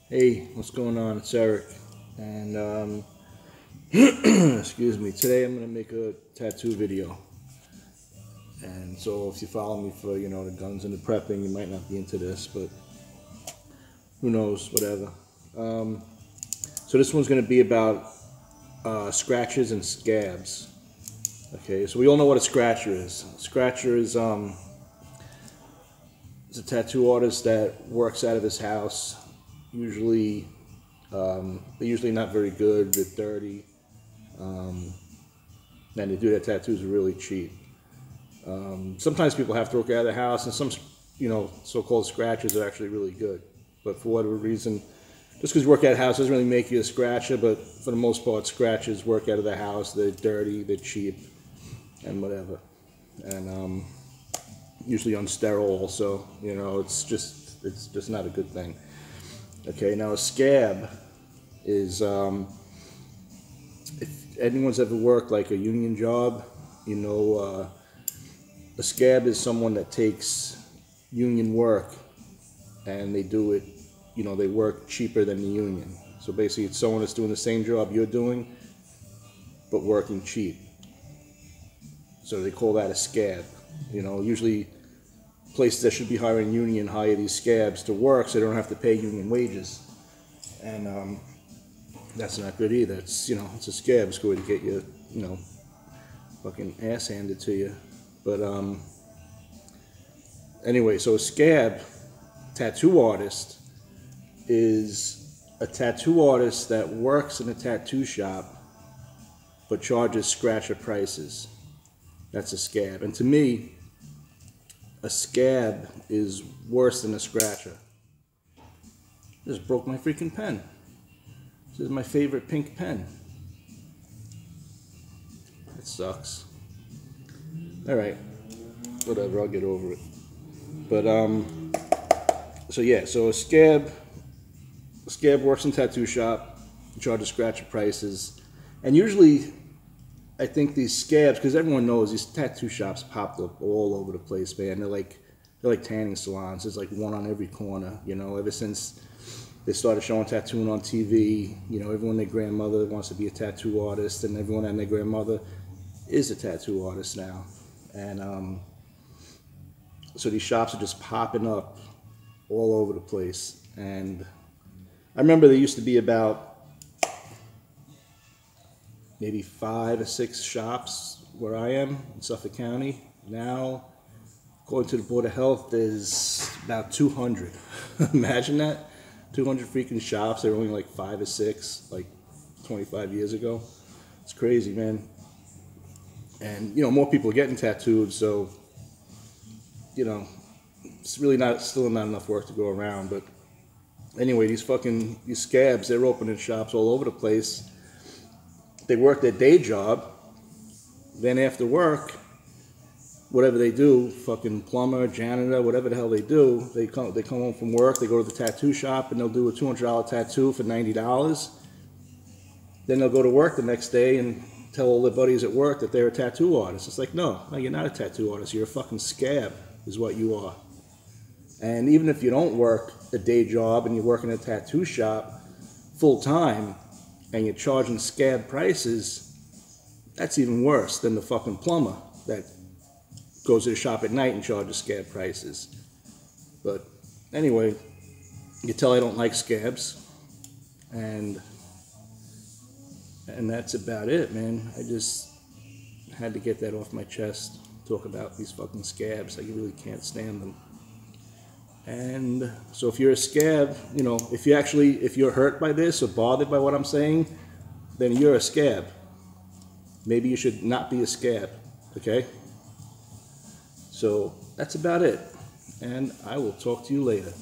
Hey, what's going on? It's Eric, and excuse me. Today I'm gonna make a tattoo video, and so if you follow me for the guns and the prepping, you might not be into this, but who knows? Whatever. So this one's gonna be about scratches and scabs. Okay, so we all know what a scratcher is. A scratcher is a tattoo artist that works out of his house. Usually, they're usually not very good. They're dirty, and they do their tattoos really cheap. Sometimes people have to work out of the house, and some, so-called scratchers are actually really good. But for whatever reason, just because you work out of the house doesn't really make you a scratcher. But for the most part, scratchers work out of the house. They're dirty, they're cheap, and whatever. And usually unsterile, also. It's just not a good thing. Okay, now a scab is, if anyone's ever worked like a union job, a scab is someone that takes union work and they do it, they work cheaper than the union. So basically it's someone that's doing the same job you're doing, but working cheap. So they call that a scab. Usually places that should be hiring union hire these scabs to work so they don't have to pay union wages, and that's not good either. It's it's a scab. It's going to get you fucking ass handed to you. But anyway, so a scab tattoo artist is a tattoo artist that works in a tattoo shop but charges scratcher prices. That's a scab. And to me, a scab is worse than a scratcher. Just broke my freaking pen. This is my favorite pink pen. It sucks. Alright. Whatever, I'll get over it. But, so yeah, so a scab works in a tattoo shop, charges scratcher prices, and usually I think these scabs, because everyone knows these tattoo shops popped up all over the place, man. They're like tanning salons. There's like one on every corner, ever since they started showing tattooing on TV. Everyone and their grandmother wants to be a tattoo artist, and everyone and their grandmother is a tattoo artist now. And so these shops are just popping up all over the place. And I remember there used to be about maybe 5 or 6 shops where I am in Suffolk County. Now, according to the Board of Health, there's about 200. Imagine that. 200 freaking shops. There were only like 5 or 6, like 25 years ago. It's crazy, man. And, more people are getting tattooed, so, it's really still not enough work to go around. But anyway, these scabs, they're opening shops all over the place. They work their day job, then after work, whatever they do, fucking plumber, janitor, whatever the hell they do, they come home from work, they go to the tattoo shop, and they'll do a $200 tattoo for $90. Then they'll go to work the next day and tell all their buddies at work that they're a tattoo artist. It's like, no, you're not a tattoo artist. You're a fucking scab, is what you are. And even if you don't work a day job and you work in a tattoo shop full time, and you're charging scab prices, that's even worse than the fucking plumber that goes to the shop at night and charges scab prices. But anyway, you can tell I don't like scabs, and that's about it, man. I just had to get that off my chest, talk about these fucking scabs. I really can't stand them. And so if you're a scab, if you're hurt by this or bothered by what I'm saying, then you're a scab. Maybe you should not be a scab, okay? So that's about it. And I will talk to you later.